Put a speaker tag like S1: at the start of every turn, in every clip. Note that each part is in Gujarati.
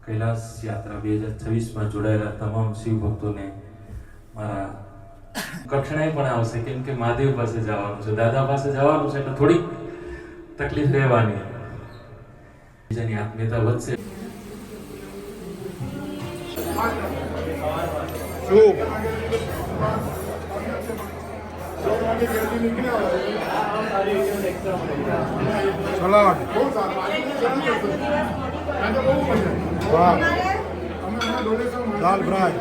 S1: કૈલાસ યાત્રા 2026માં જોડાયેલા તમામ શિવ ભક્તોને મારા કક્ષણાએ પણ આવશે, કેમ કે મહાદેવ પાસે જવાનું છે, દાદા પાસે જવાનું છે, એટલે થોડીક તકલીફ રહેવાની. બીજાની આત્મીયતા વધશે.
S2: દાલ ફ્રાય,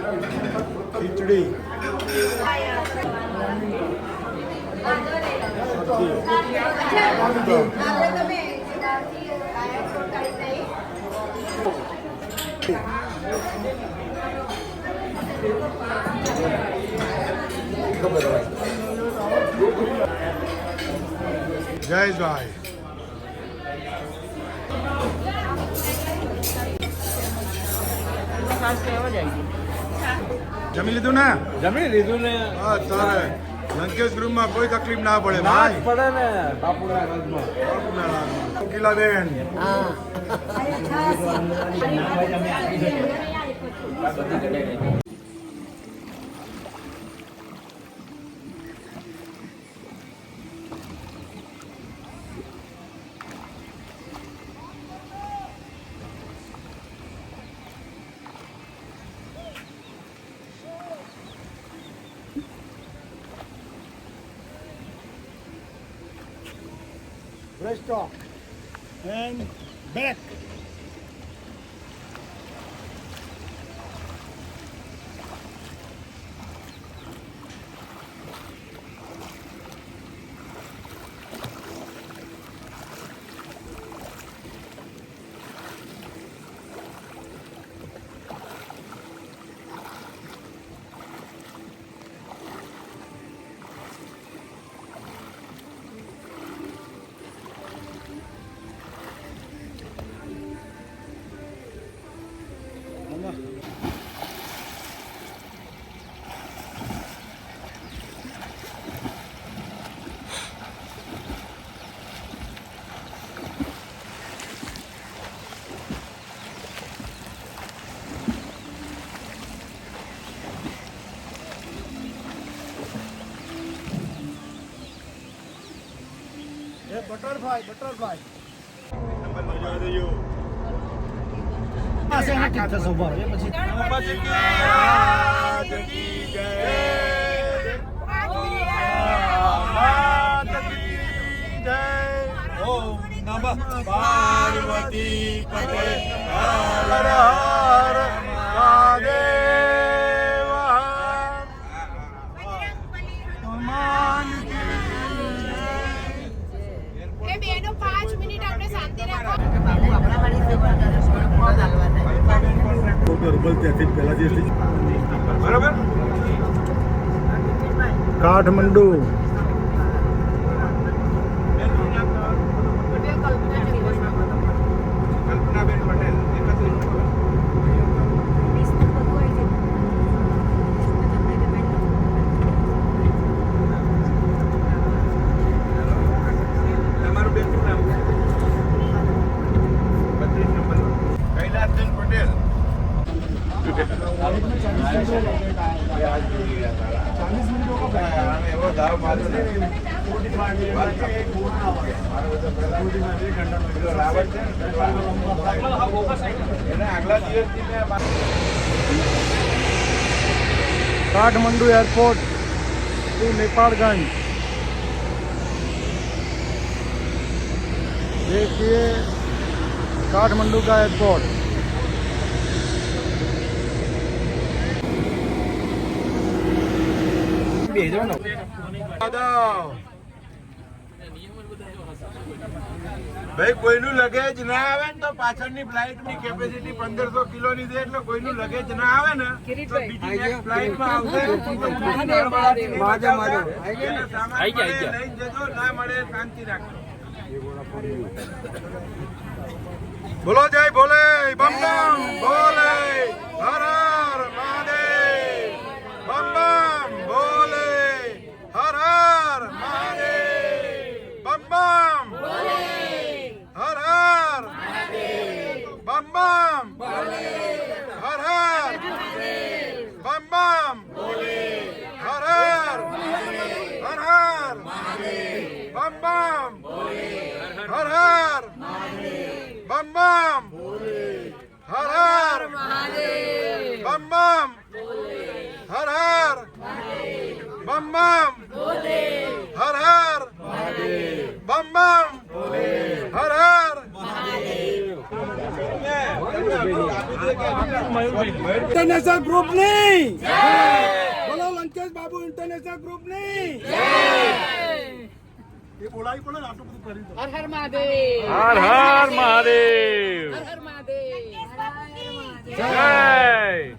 S2: ખીચડી, જયેશભાઈ જમી લીધું ને?
S3: જમી લીધું ને.
S2: હા, તારે લંકેશ ગ્રુપમાં કોઈ તકલીફ ના પડે ભાઈ.
S3: પડે ને બાપુના રાજમાં.
S2: Kokilaben breast off and back. Butterfly butterfly મજા દેજો. પાસે એને ઠીક થશે ઉભા રહે પછી ગણપતિ કી રાત કી જય, માત કી જય. ઓમ નમઃ પાર્વતી પતે હર હર મહાદેવ. હનુમાન
S4: બેનો 5 મિનિટ આપણે શાંતિ રાખો.
S2: Kathmandu Kathmandu airport to Nepalgunj. देखिए काठमांडू का एयरपोर्ट.
S3: ભાઈ કોઈનું લગેજ ના આવે ને તો પાછળની ફ્લાઇટ ની કેપેસિટી 1500 કિલો ની છે, એટલે કોઈનું લગેજ ના આવે ને તો બીજી નેક્સ્ટ ફ્લાઇટ માં આવશે. લઈને જજો, ના મળે શાંતિ રાખજો.
S2: बोलो जय भोले बम बम भोले हर हर महादेव. बम बम भोले हर हर महादेव. बम बम भोले हर हर
S3: हर हर बम बम हर हर बम बम हर हर बम बम हर हर बम बम हर हर
S2: इंटरनेशनल ग्रुप नहीं बोलो लंकेश बाबू इंटरनेशनल ग्रुप नहीं ये बोला ही बोला आप लोग कर
S5: हर हर महादेव
S2: हर हर महादेव
S5: हर हर महादेव
S2: जय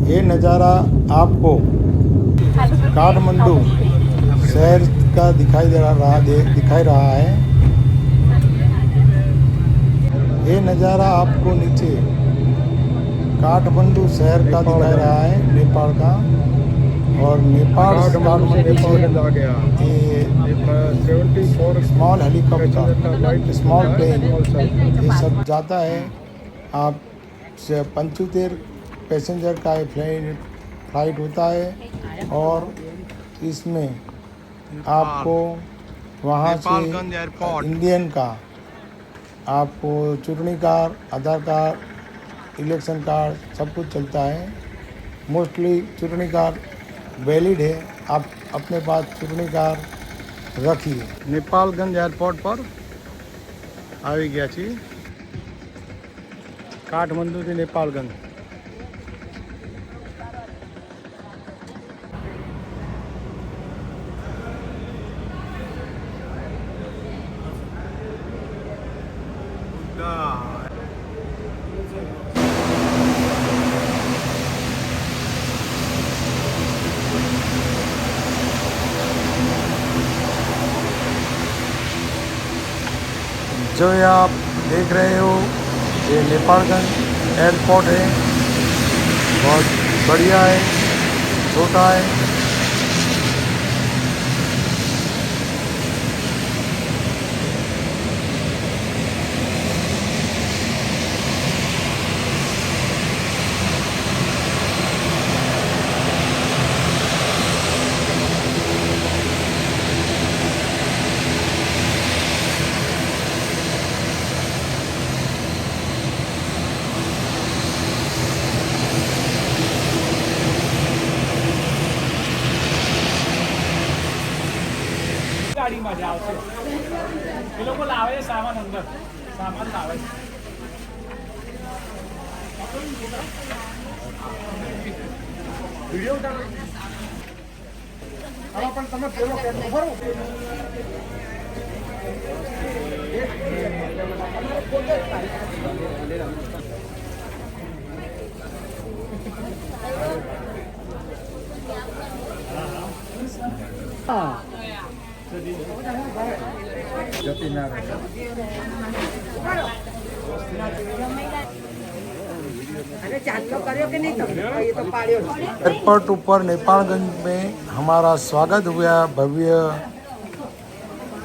S6: ये नज़ारा आपको काठमांडू शहर का दिखाई रहा है। ये नज़ारा आपको नीचे काठमांडू शहर का दिखाई रहा है, नेपाल का। और नेपाल से काठमांडू से स्मॉल हेलीकॉप्टर, स्मॉल प्लेन, ये सब जाता है। आप 75 पैसेंजर का फ्लाइट होता है और इसमें आपको वहाँ से इंडियन का आपको चुनावी कार्ड, आधार कार्ड, इलेक्शन कार्ड सब कुछ चलता है। मोस्टली चुनावी कार्ड वैलिड है, आप अपने पास चुनावी कार्ड रखिए। नेपालगंज एयरपोर्ट पर આવી ગયા છીએ, કાઠમંડુથી नेपालगंज। जो ये आप देख रहे हो ये नेपालगंज एयरपोर्ट है, बहुत बढ़िया है, छोटा है।
S7: ગાડીમાં જ આવશે એ લોકો લાવે છે સામાન, અંદર સામાન લાવે છે। વિડીયો ઉતારો હવે પણ તમે પેલો કેમ ખરો
S6: एयरपोर्ट ऊपर नेपालगंज में हमारा स्वागत हुआ भव्य।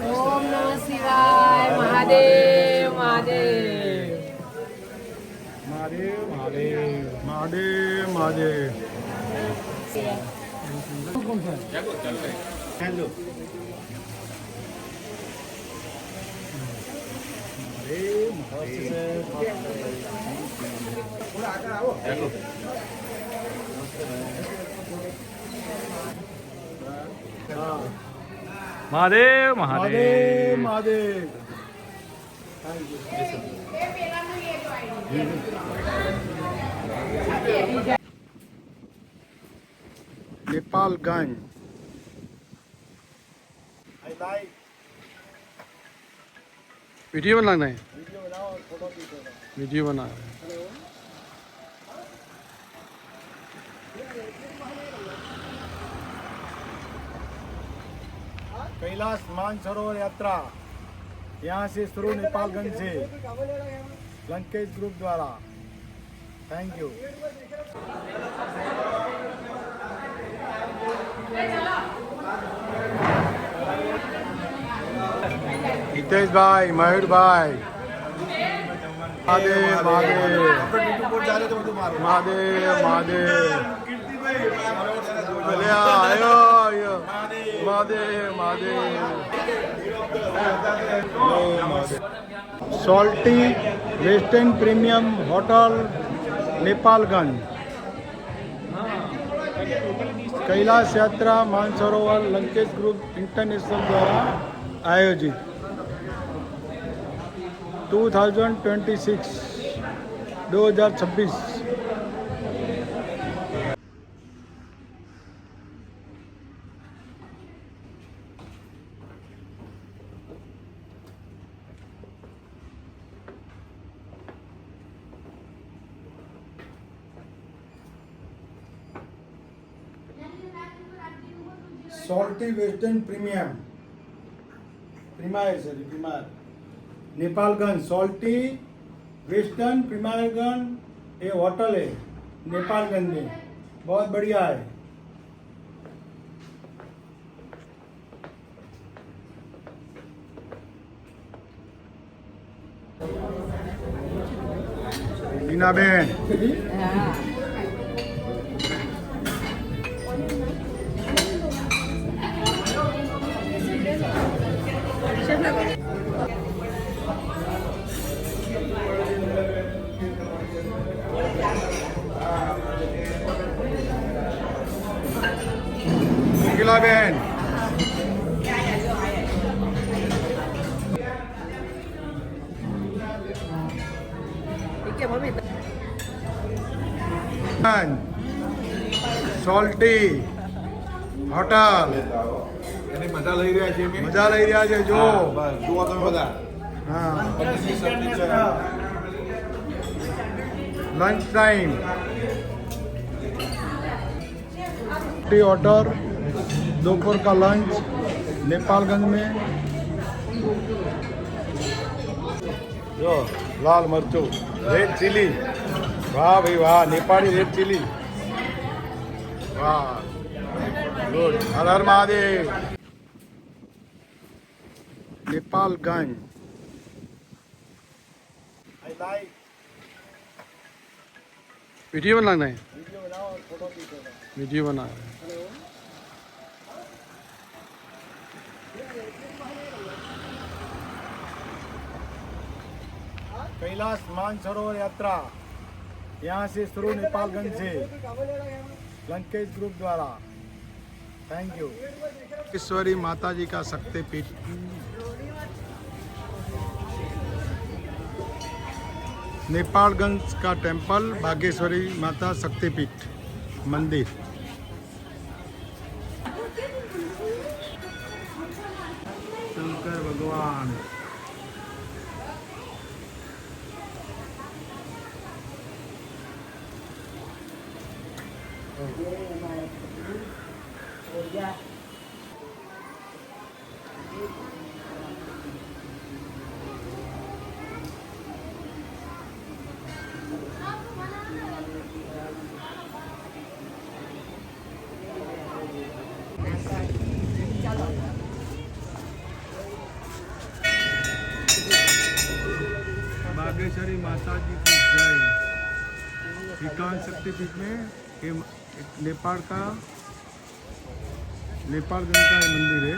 S5: ओम नमः शिवाय महादेव महादेव
S6: महादेव महादेव महादेव।
S7: મહાદેવ
S6: महादेव महादेव। नेपालगंज।
S7: वीडियो बनाना है,
S6: वीडियो बनाओ और फोटो भी दो।
S7: वीडियो बना
S6: कैलाश मानसरोवर यात्रा यहाँ से शुरू नेपालगंज से लंकेश ग्रुप द्वारा। Thank you. हितेश भाई, मयूर भाई, महादेव महादेव महादेव महादेव। भले आयो आयो Mahadev Mahadev. Soaltee western premium hotel Nepalgunj. Kailash यात्रा मानसरोवर लंकेश ग्रुप इंटरनेशनल द्वारा आयोजित 2026। Soaltee western premier Nepalgunj. Soaltee western प्रीमियरगंज ये होटल है नेपालगंज में, बहुत बढ़िया है। लीना बहन, निखिला बहन, સોલ્ટી હોટલ
S3: એની મજા લઈ રહ્યા છીએ અમે.
S6: મજા લઈ રહ્યા છે જો.
S3: બસ જુઓ તમે બધા.
S6: હા,
S3: બધી સબ્જી છે.
S6: लंच टाइम टी ऑर्डर दोपहर का लंच नेपालगंज में। जो लाल मरचो रेड चिली, वाह भाई वाह, नेपाली रेड चिली, वाह गुड। हर हर Mahadev. Nepalgunj I like.
S7: Video बनाना है,
S6: वीडियो बनाओ और फोटो भी दो।
S7: वीडियो बना
S6: कैलाश मानसरोवर यात्रा यहाँ से शुरू नेपालगंज से लंकेश ग्रुप द्वारा। Thank you. ईश्वरी माता जी का शक्तिपीठ नेपालगंज का टेम्पल बागेश्वरी माता शक्तिपीठ मंदिर। शंकर भगवान। बागेश्वरी माता जी की जय। एकांत शक्तिपीठ में ये नेपाल गंज का मंदिर है।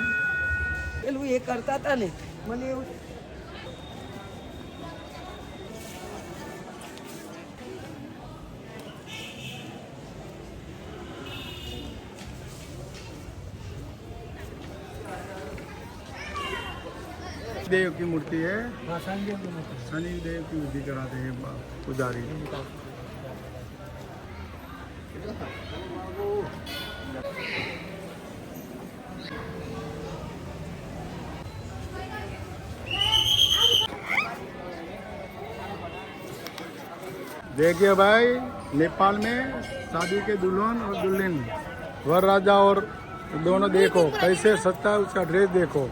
S5: પેલું એ કરતા હતા ને મને એવું
S6: देव की मूर्ति है, शनि देव की विधि कराते हैं पुजारी। देखिए भाई, नेपाल में शादी के दुल्हन और दुल्हन, वर राजा और दोनों देखो कैसे सजता है, उसका ड्रेस देखो,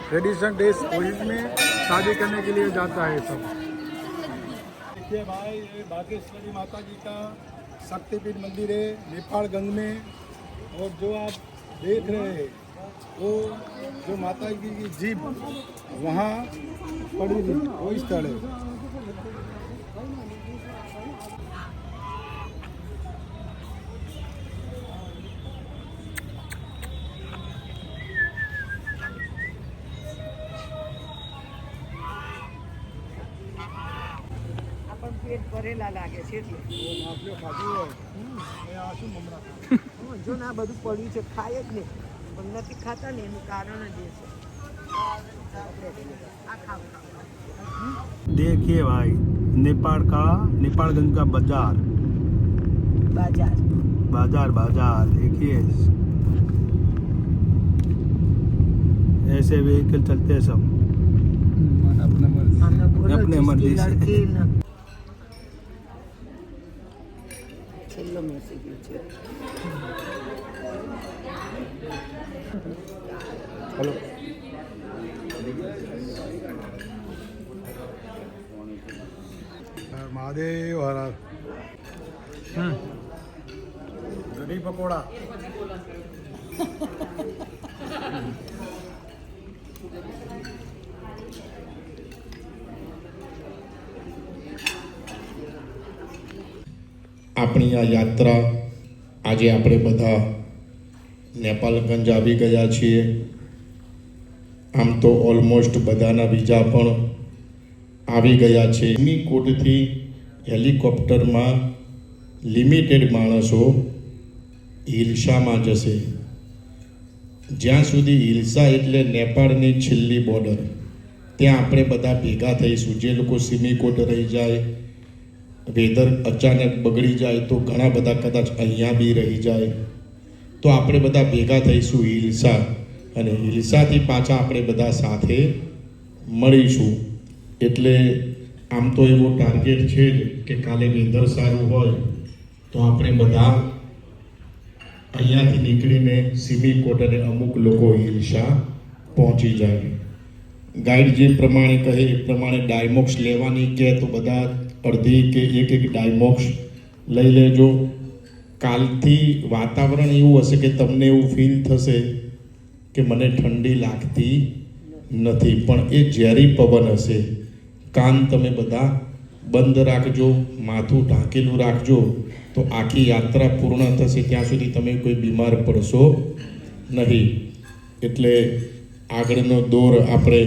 S6: ट्रेडिशनल ड्रेस में शादी करने के लिए जाता है सब। देखिए भाई, ये बागेश्वरी माता जी का शक्तिपीठ मंदिर है नेपाल गंज में। और जो आप देख रहे हैं वो जो माता जी की जीभ वहाँ पड़ी थी, वो स्थल है।
S5: પેટ ભરેલા લાગે છે એટલે જો ના બધું પડ્યું છે ખાય જ નહીં પણ નથી ખાતા ને એનું કારણ જ એ છે આ ખાવ
S6: देखिए भाई, नेपालगंज का बाजार
S5: બાજાર
S6: बाजार देखिए, ऐसे व्हीकल चलते हैं सब अपने मर्जी से।
S5: છેલ્લો મેસેજ છે
S6: हेलो, महादेव महाराज कढ़ी पकोड़ा।
S8: આપણી આ યાત્રા આજે આપણે બધા નેપાલગંજ આવી ગયા છીએ। આમ તો ઓલમોસ્ટ બધાના વિઝા પણ આવી ગયા છે। સિમિકોટથી હેલિકોપ્ટરમાં લિમિટેડ માણસો હિલ્સામાં જશે। જ્યાં સુધી હિલ્સા એટલે નેપાળની છેલ્લી બોર્ડર, ત્યાં આપણે બધા ભેગા થઈશું। જે લોકો સિમિકોટ રહી જાય, વેધર અચાનક બગડી જાય તો ઘણા બધા કદાચ અહીંયા બી રહી જાય, તો આપણે બધા ભેગા થઈશું હિલ્સા, અને હિલ્સાથી પાછા આપણે બધા સાથે મળીશું। એટલે આમ તો એવો ટાર્ગેટ છે જ કે કાલે વેધર સારું હોય તો આપણે બધા અહીંયાથી નીકળીને સિમિકોટ અને અમુક લોકો હિલ્સા પહોંચી જાય। ગાઈડ જે પ્રમાણે કહે એ પ્રમાણે ડાયમોક્સ લેવાની કહે તો બધા અડધી કે એક ડાયમોક્સ લઈ લેજો। કાલથી વાતાવરણ એવું હશે કે તમને એવું ફીલ થશે કે મને ઠંડી લાગતી નથી, પણ એ ઝેરી પવન હશે। કાન તમે બધા બંધ રાખજો, માથું ઢાંકેલું રાખજો, તો આખી યાત્રા પૂર્ણ થશે ત્યાં સુધી તમે કોઈ બીમાર પડશો નહીં। એટલે આગળનો દોર આપણે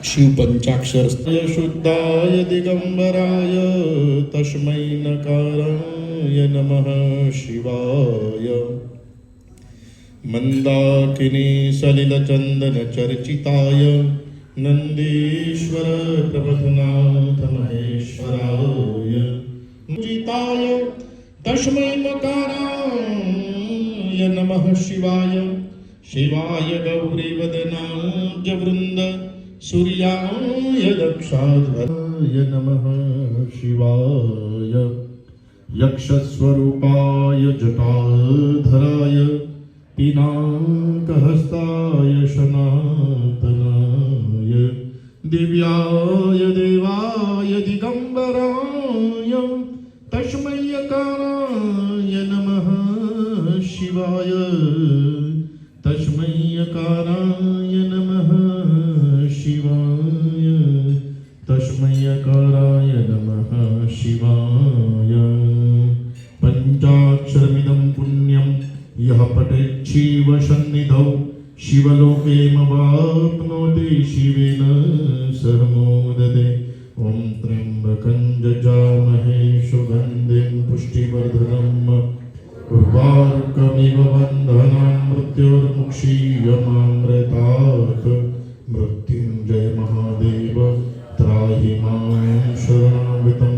S8: शिव पंचाक्षर शुद्धाय दिगंबराय तस्मै नकाराय नमः शिवाय। मंदाकिनी सलिल चंदन चर्चिताय नंदीश्वर प्रभुनाथ महेश्वराय मुजिताय तस्मै नकाराय नमः शिवाय। शिवाय गौरी वदनाज वृंद सूर्याय दक्षाध्वराय नमः शिवाय। यक्षस्वरूपाय जटाधराय पिनाकहस्ताय सनातनाय दिव्याय देवाय दिगंबराय तस्मै यकाराय नमः शिवाय। तस्मै यकाराय नमः शिवाय। तस्मै तस्मैकाराय नमः शिवाय। पञ्चाक्षरमिदं पुण्यं यः पठेच्छिव सन्निधौ शिवलोकेमवाप्नोति शिवेन सह मोदते। ॐ त्र्यम्बकं जजामहे सुगन्धिं पुष्टिवर्धनम् उर्वारुकमिव बन्धनान् मृत्योर्मुक्षीयमामृतात्। मृत्युञ्जय महादेव त्राहि मां शरणागतं।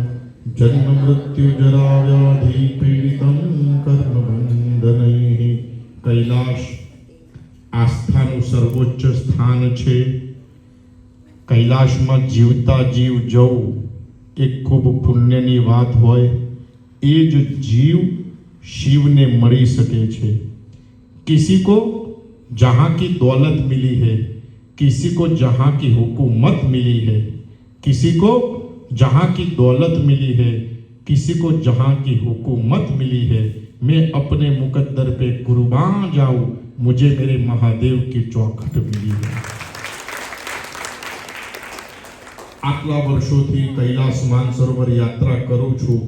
S8: जन्म मृत्यु जरा व्याधि पीडितं कर्मबन्धनैः। कैलाश આસ્થાનું સર્વોચ્ચ સ્થાન છે। કૈલાસમાં જીવતા જીવ જવું એ ખૂબ પુણ્યની વાત હોય। એ જ જીવ शिवने मળી सके छे। किसी को जहां की दौलत मिली है, किसी को जहां की हुकूमत मिली है, किसी को जहां की दौलत मिली है, किसी को जहां की हुकूमत मिली है। मैं अपने मुकद्दर पे कुर्बान जाऊं, मुझे मेरे महादेव की चौखट मिली है। आटला वर्षोथी कैलास मानसरोवर यात्रा करूं छूं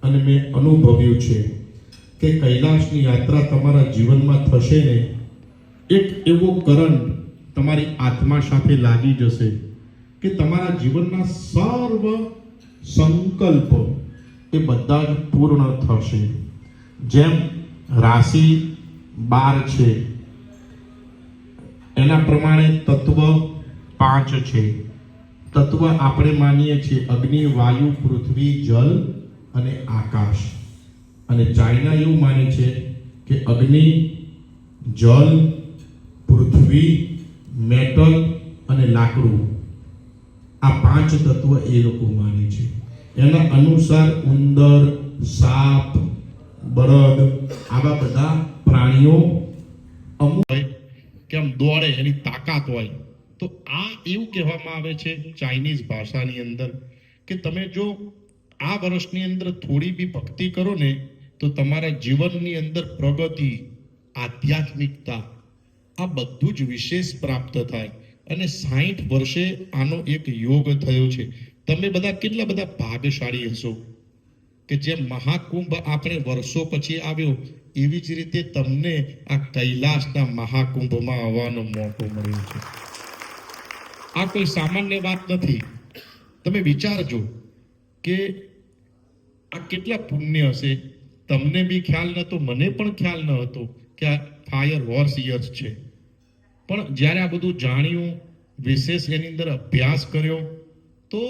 S8: અને મેં અનુભવ્યું છે કે કૈલાસની યાત્રા તમારા જીવનમાં થશે ને, એક એવો કરંટ તમારી આત્મા સાથે લાગી જશે કે તમારા જીવનના સર્વ સંકલ્પ એ બધા જ પૂર્ણ થશે। જેમ રાશિ 12 છે એના પ્રમાણે તત્વ 5 છે। તત્વ આપણે માનીએ છીએ અગ્નિ, વાયુ, પૃથ્વી, જલ અને આકાશ। અને ચાઇના એવું માને છે કે અગ્નિ, જલ, પૃથ્વી, મેટલ અને લાકડું આ 5 તત્વ એ લોકો માને છે। એના અનુસાર ઉંદર, સાપ, બળદ આવા બધા પ્રાણીઓ અમુક કે આમ દોડે એની તાકાત હોય। તો આ એવું કહેવામાં આવે છે ચાઇનીઝ ભાષાની અંદર કે તમે જો આ વર્ષની અંદર થોડી બી ભક્તિ કરો ને તો તમારા જીવનની અંદર પ્રગતિ, આધ્યાત્મિકતા આ બધું જ વિશેષ પ્રાપ્ત થાય। અને 60 વર્ષે આનો એક યોગ થયો છે। તમે બધા કેટલા બધા ભાગ્યશાળી હશો કે જે મહાકુંભ આપણે વર્ષો પછી આવ્યો એવી જ રીતે તમને આ કૈલાસના મહાકુંભમાં આવવાનો મોકો મળ્યો છે। આ કોઈ સામાન્ય વાત નથી। તમે વિચારજો કે આ કેટલા પુણ્ય હશે। તમને બી ખ્યાલ નહોતો, મને પણ ખ્યાલ ન હતો કે આ ફાયર હોર્સ યર્સ છે। પણ જ્યારે આ બધું જાણ્યું, વિશેષ એની અંદર અભ્યાસ કર્યો તો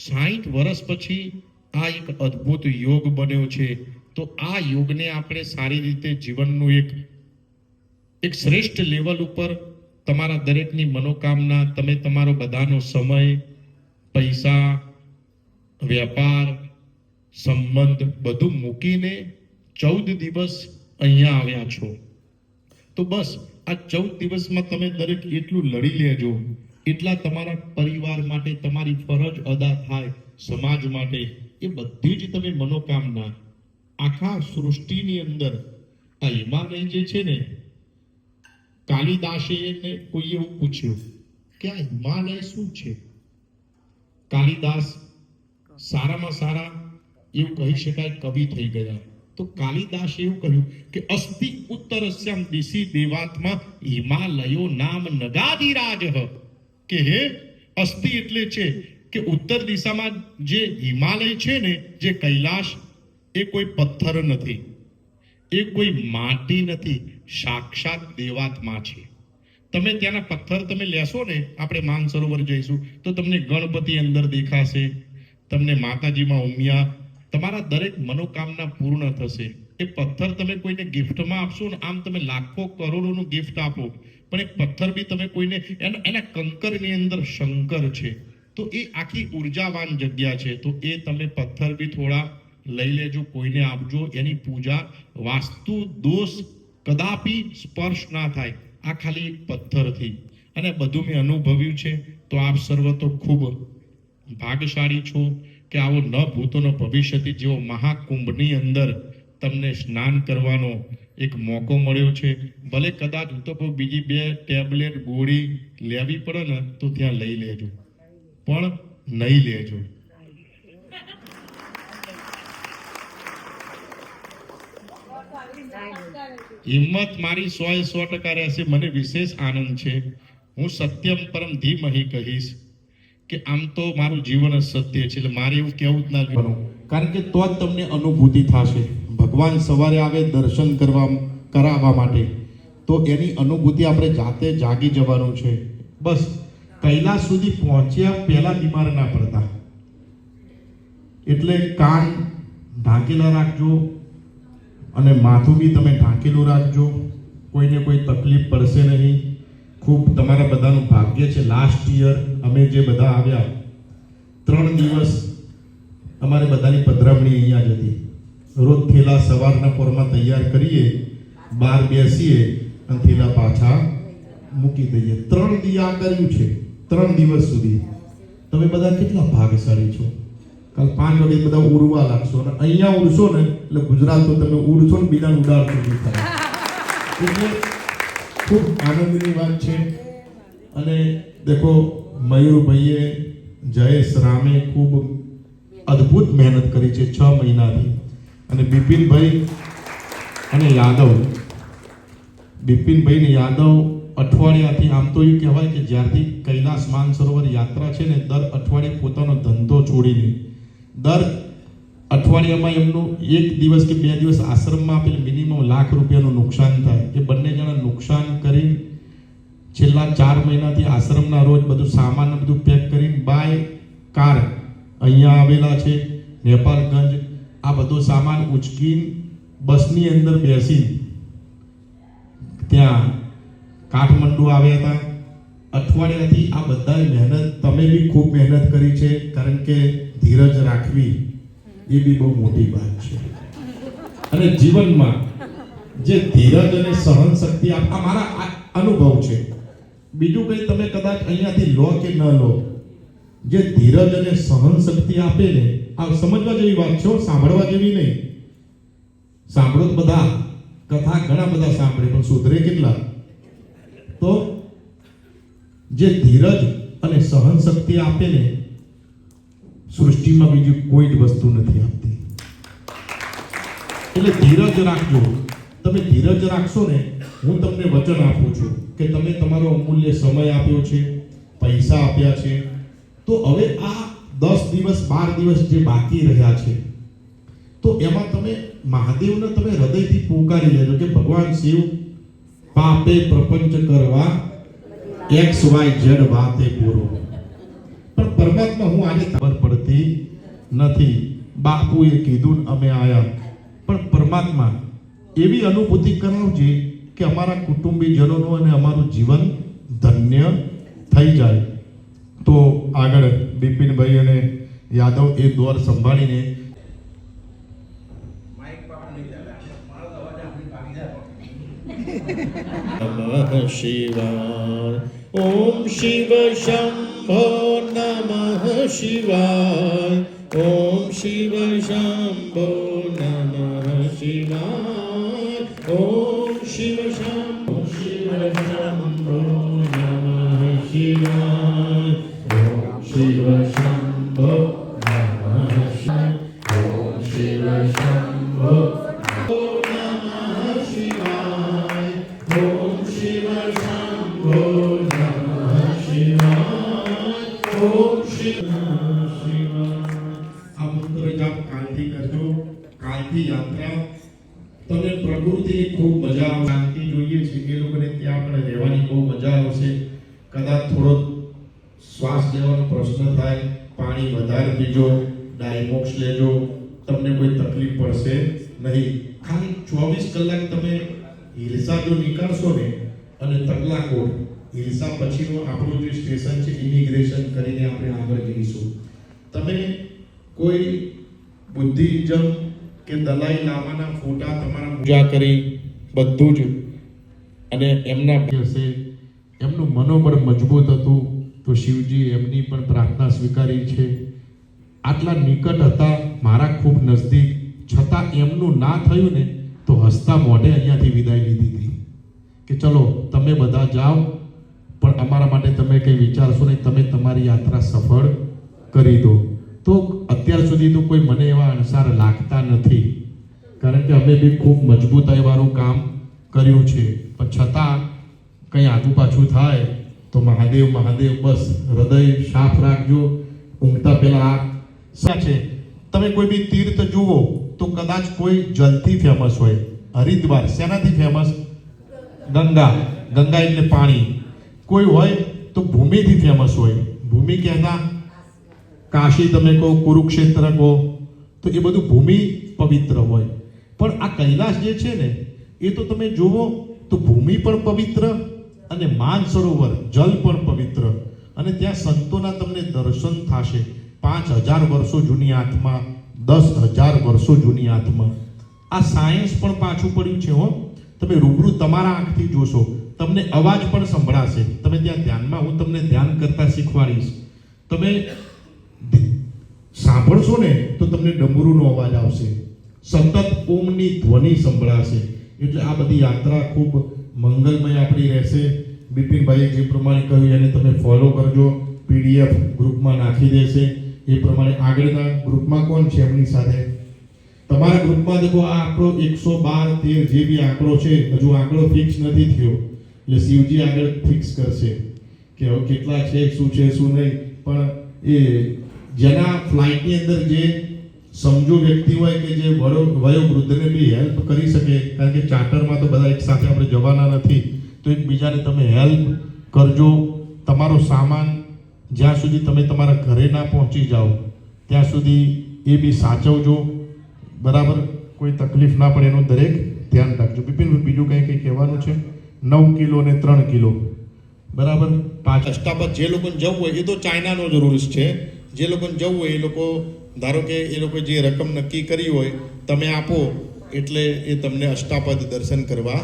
S8: 60 વર્ષ પછી આ એક અદ્ભુત યોગ બન્યો છે। તો આ યોગને આપણે સારી રીતે જીવનનું એક શ્રેષ્ઠ લેવલ ઉપર તમારા દરેકની મનોકામના, તમે તમારો બધાનો સમય, પૈસા, વેપાર, સંબંધ બધું મૂકીને 14 દિવસ અહીંયા આવ્યા છો। તો બસ આ 14 દિવસમાં તમે દરેક એટલું લડી લેજો, એટલા તમારા પરિવાર માટે તમારી ફરજ અદા થાય, સમાજ માટે એ બધી જ તમે મનોકામના આખા સૃષ્ટિની અંદર આ હિમાલય જે છે ને, કાલિદાસે એને કોઈ એવું પૂછ્યું કે આ હિમાલય શું છે? કાલિદાસ સારામાં સારા એવું કહી શકાય કવિ થઈ ગયા। તો કાલિદાસે એવું કહ્યું કે અસ્તિ ઉત્તરસ્યામ દિશી દેવાત્મા હિમાલયો નામ નગાધિરાજ। કે હે અસ્તિ એટલે છે કે ઉત્તર દિશામાં જે હિમાલય છે ને, જે કૈલાશ, એ કોઈ પથ્થર નથી, એ કોઈ માટી નથી, સાક્ષાત દેવાત્મા છે। તમે ત્યાંના પથ્થર તમે લેશો ને, આપણે માનસરોવર જઈશું તો તમને ગણપતિ અંદર દેખાશે, તમને માતાજીમાં ઉમિયા, તમારા દરેક મનોકામના પૂર્ણ થશે। એ પથ્થર તમે કોઈને ગિફ્ટમાં આપશો ને, આમ તમે લાખો કરોડોનું ગિફ્ટ આપો પણ એ પથ્થર બી તમે કોઈને એના કંકરની અંદર શંકર છે। તો એ આખી ઉર્જાવાન જગ્યા છે। તો એ તમે પથ્થર બી થોડા લઈ લેજો, કોઈને આપજો। એની પૂજા, વાસ્તુ દોષ કદાપી સ્પર્શ ના થાય આ ખાલી એક પથ્થરથી। અને બધું મેં અનુભવ્યું છે। તો આપ સર્વ તો ખૂબ ભાગ્યશાળી છો કે આવો ન ભૂતો ન ભવિષ્યથી જેવો મહાકુંભની અંદર તમને સ્નાન કરવાનો એક મોકો મળ્યો છે। ભલે કદાચ હું તો બીજી 2 ટેબ્લેટ ગોળી લેવી પડે ને તો ત્યાં લઈ લેજો, પણ નહીં લેજો. હિંમત મારી 100% રહેશે. મને વિશેષ આનંદ છે. હું સત્યમ પરમ ધીમહિ કહીશ કે આમ તો મારું જીવન જ સત્ય છે, એટલે મારે એવું કહેવું જ ના બનો, કારણ કે તો જ તમને અનુભૂતિ થશે. ભગવાન સવારે આવે દર્શન કરાવવા માટે, તો એની અનુભૂતિ આપણે જાતે જાગી જવાનું છે. બસ કૈલાસ સુધી પહોંચ્યા પહેલા બીમાર ના પડતા, એટલે કાન ઢાંકેલા રાખજો અને માથું બી તમે ઢાંકેલું રાખજો. કોઈને કોઈ તકલીફ પડશે નહીં. ખૂબ તમારા બધાનું ભાગ્ય છે. લાસ્ટ યર અમે જે બધા આવ્યા 3 દિવસ અમારે બધાની પધરામણી અહીંયા જ હતી. રોજ થેલા સવારના પોરમાં તૈયાર કરીએ, બહાર બેસીએ અને થેલા પાછા મૂકી દઈએ. 3 દી આ કર્યું છે, 3 દિવસ સુધી. તમે બધા કેટલા ભાગ્યશાળી છો. કાલ 5 વાગે બધા ઉડવા લાગશો અને અહીંયા ઉડશો ને એટલે ગુજરાત તો તમે ઉડશો ને બીજાને ઉડાડશો નહીં થાય. એટલે ખૂબ આનંદની વાત છે. અને દેખો મયુરભાઈએ, જયેશ રામે ખૂબ અદ્ભુત મહેનત કરી છે 6 મહિનાથી. અને બિપિનભાઈ અને યાદવ અઠવાડિયાથી, આમ તો એવું કહેવાય કે જ્યારથી કૈલાસ માનસરોવર યાત્રા છે ને, દર અઠવાડિયે પોતાનો ધંધો છોડીને દર અઠવાડિયામાં એમનું 1 દિવસ કે 2 દિવસ આશ્રમમાં આપેલ મિનિમમ ₹1,00,000 નુકસાન થાય. એ બંને જણા નુકસાન કરી છેલ્લા 4 મહિનાથી આશ્રમના રોજ બધું સામાન બધું પેક કરીને બાય કાર અહીંયા આવેલા છે નેપાળગંજ. આ બધો સામાન ઉચકીને બસની અંદર બેસી ત્યાં કાઠમંડુ આવ્યા હતા. અઠવાડિયાથી આ બધાએ મહેનત, તમે બી ખૂબ મહેનત કરી છે, કારણ કે ધીરજ રાખવી એ બી બહુ મોટી વાત છે. અને જીવનમાં જે ધીરજ અને સહન શક્તિ, આ મારા અનુભવ છે. બીજું કંઈ તમે કદાચ અહીંયાથી લો કે ન લો, જે ધીરજ અને સહન શક્તિ આપે ને, આ સમજવા જેવી વાત છે, સાંભળવા જેવી નહીં. સાંભળો તો બધા, કથા ઘણા બધા સાંભળે, પણ સુધરે કેટલા? તો જે ધીરજ અને સહન શક્તિ આપે ને, સૃષ્ટિમાં બીજી કોઈ જ વસ્તુ નથી આપતી. એટલે ધીરજ રાખજો. તમે ધીરજ રાખશો ને, હું તમને વચન આપું છું કે તમે તમારો અમૂલ્ય સમય આપ્યો છે, પૈસા આપ્યા છે, તો હવે આ 10 દિવસ 12 દિવસ જે બાકી રહ્યા છે, તો એમાં તમે મહાદેવને તમે હૃદયથી પોકારી લેજો કે ભગવાન શિવ, પાપે પ્રપંચ કરવા XYZ વાતે પૂરો. પણ પરમાત્મા હું આજે ખબર પડતી નથી. બાપુએ કીધું અમે આયા, પણ પરમાત્મા એવી અનુભૂતિ કરાવજે કે અમારા કુટુંબીજનોનું અને અમારું જીવન ધન્ય થઈ જાય. તો આગળ બિપિનભાઈ અને યાદવ એ દોર સંભાળીને નમઃ શિવાય. ઓમ શિવ શંભો નમઃ શિવાય. ઓમ શિવ શંભો નમઃ શિવાય. ઓમ શિવ શંભો નમઃ શિવાય. ઓમ શિવ શંભો નમઃ શિવાય. ઓમ શિવ શંભો યાત્રા. તમને પ્રકૃતિની ખૂબ મજા આવશે. શાંતિ જોઈએ છે એ લોકોને ત્યાં આપણે રહેવાની બહુ મજા આવશે. કદાચ થોડો શ્વાસ લેવાનો પ્રશ્ન થાય, પાણી વધારે પીજો, ડાયમોક્સ લેજો, તમને કોઈ તકલીફ પડશે નહીં. ખાલી 24 કલાક તમે હિલસા જો નીકળશો ને, અને તકલાકોટ હિલસા પછીનો આપણું જે સ્ટેશન છે ઇમિગ્રેશન કરીને આપણે આગળ જઈશું. તમે કોઈ બુદ્ધિઝમ કે દલાઈ લામાના ફોટા તમારા પૂજા કરી બધું જ, અને એમના હશે, એમનું મનોબળ મજબૂત હતું, તો શિવજી એમની પણ પ્રાર્થના સ્વીકારી છે. આટલા નિકટ હતા, મારા ખૂબ નજદીક, છતાં એમનું ના થયું ને, તો હસતા મોઢે અહીંયાથી વિદાય લીધી હતી કે ચલો તમે બધા જાઓ, પણ અમારા માટે તમે કંઈ વિચારશો નહીં, તમે તમારી યાત્રા સફળ કરી દો. તો અત્યાર સુધી તો કોઈ મને એવા અણસાર લાગતા નથી, કારણ કે અમે બી ખૂબ મજબૂતાઈવાળું કામ કર્યું છે. પણ છતાં કંઈ આગુ પાછું થાય તો મહાદેવ મહાદેવ, બસ હૃદય સાફ રાખજો. ઊંઘતા પહેલા આ છે, તમે કોઈ બી તીર્થ જુઓ તો કદાચ કોઈ જલથી ફેમસ હોય. હરિદ્વાર શેનાથી ફેમસ? ગંગા. ગંગા એટલે પાણી. કોઈ હોય તો ભૂમિથી ફેમસ હોય. ભૂમિ કહેતા કાશી તમે કહો, કુરુક્ષેત્ર કહો, તો એ બધું ભૂમિ પવિત્ર હોય. પણ આ કૈલાસ જે છે ને, એ તો તમે જુઓ તો ભૂમિ પણ પવિત્ર અને માનસરોવર જલ પણ પવિત્ર. અને ત્યાં સંતોના તમને દર્શન થશે. 5000 વર્ષો જૂની આત્મા, 10,000 વર્ષો જૂની આત્મા. આ સાયન્સ પણ પાછું પડ્યું છે હો. તમે રૂબરૂ તમારા આંખથી જોશો, તમને અવાજ પણ સંભળાશે. તમે ત્યાં ધ્યાનમાં, હું તમને ધ્યાન કરતા શીખવાડીશ. તમે સાંભળશો ને તો તમને ડમરૂનો અવાજ આવશે, સતત ઓમની ધ્વનિ સંભળાશે. એટલે આ બધી યાત્રા ખૂબ મંગલમય આપણી રહેશે. બિપિનભાઈએ જે પ્રમાણે કહ્યું એને તમે ફોલો કરજો. PDF ગ્રુપમાં નાખી દેશે. એ પ્રમાણે આગળના ગ્રુપમાં કોણ છે એમની સાથે? તમારા ગ્રુપમાં દેખો આ આંકડો 112, 13 જે બી આંકડો છે, હજુ આંકડો ફિક્સ નથી થયો. એટલે શિવજી આગળ ફિક્સ કરશે કે હવે કેટલા છે, શું છે, શું નહીં. પણ એ જેના ફ્લાઇટની અંદર જે સમજુ વ્યક્તિ હોય કે જે વયોવૃદ્ધને બી હેલ્પ કરી શકે, કારણ કે ચાર્ટરમાં તો બધા એક સાથે આપણે જવાના નથી, તો એકબીજાને તમે હેલ્પ કરજો. તમારો સામાન જ્યાં સુધી તમે તમારા ઘરે ના પહોંચી જાઓ ત્યાં સુધી એ બી સાચવજો. બરાબર, કોઈ તકલીફ ના પડે એનું દરેક ધ્યાન રાખજો. બિપિન, બીજું કંઈ કહેવાનું છે? 9 કિલો અને 3 કિલો બરાબર. 5 અષ્ટાપદ જે લોકોને જવું હોય, એ તો ચાઇનાનો જ રૂલ્સ છે. જે લોકોને જવું હોય એ લોકો, ધારો કે એ લોકો જે રકમ નક્કી કરી હોય તમે આપો એટલે એ તમને અષ્ટાપદ દર્શન કરવા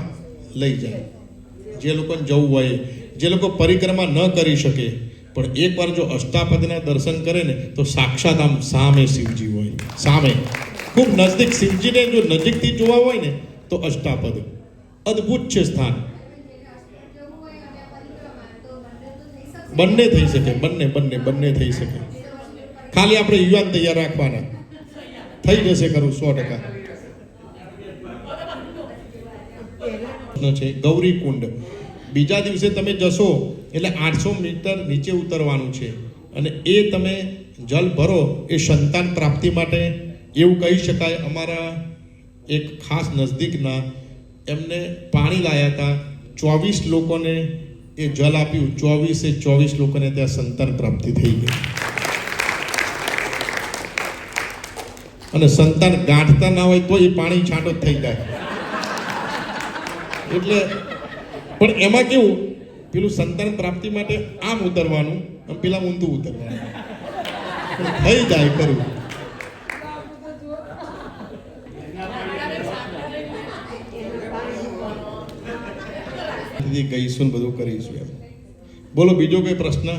S8: લઈ જાય. જે લોકોને જવું હોય, જે લોકો પરિક્રમા ન કરી શકે પણ એકવાર જો અષ્ટાપદના દર્શન કરે ને તો સાક્ષાત આમ સામે શિવજી હોય, સામે ખૂબ નજદીક. શિવજીને જો નજીકથી જોવા હોય ને તો અષ્ટાપદ અદ્ભુત છે સ્થાન. બંને થઈ શકે, બંને થઈ શકે. ખાલી આપણે યુવાન તૈયાર રાખવાના, થઈ જશે ખરું 100%. છે ગૌરી કુંડ. બીજા દિવસે તમે જશો એટલે 800 મીટર નીચે ઉતરવાનું છે અને એ તમે જલ ભરો. એ સંતાન પ્રાપ્તિ માટે એવું કહી શકાય. અમારા એક ખાસ નજદીકના એમને પાણી લાયા હતા, 24 લોકોને એ જલ આપ્યું. 24 લોકોને ત્યાં સંતાન પ્રાપ્તિ થઈ ગઈ. અને સંતાન ગાંઠતા ના હોય તો એ પાણી છાંટો થઈ જાય. એટલે પણ એમાં કેવું, પેલું સંતાન પ્રાપ્તિ માટે આમ ઉતરવાનું અને પેલા ઊંધું ઉતરવાનું, થઈ જાય ખરું. ગઈશું બધું કરીશું. બોલો બીજો કોઈ પ્રશ્ન?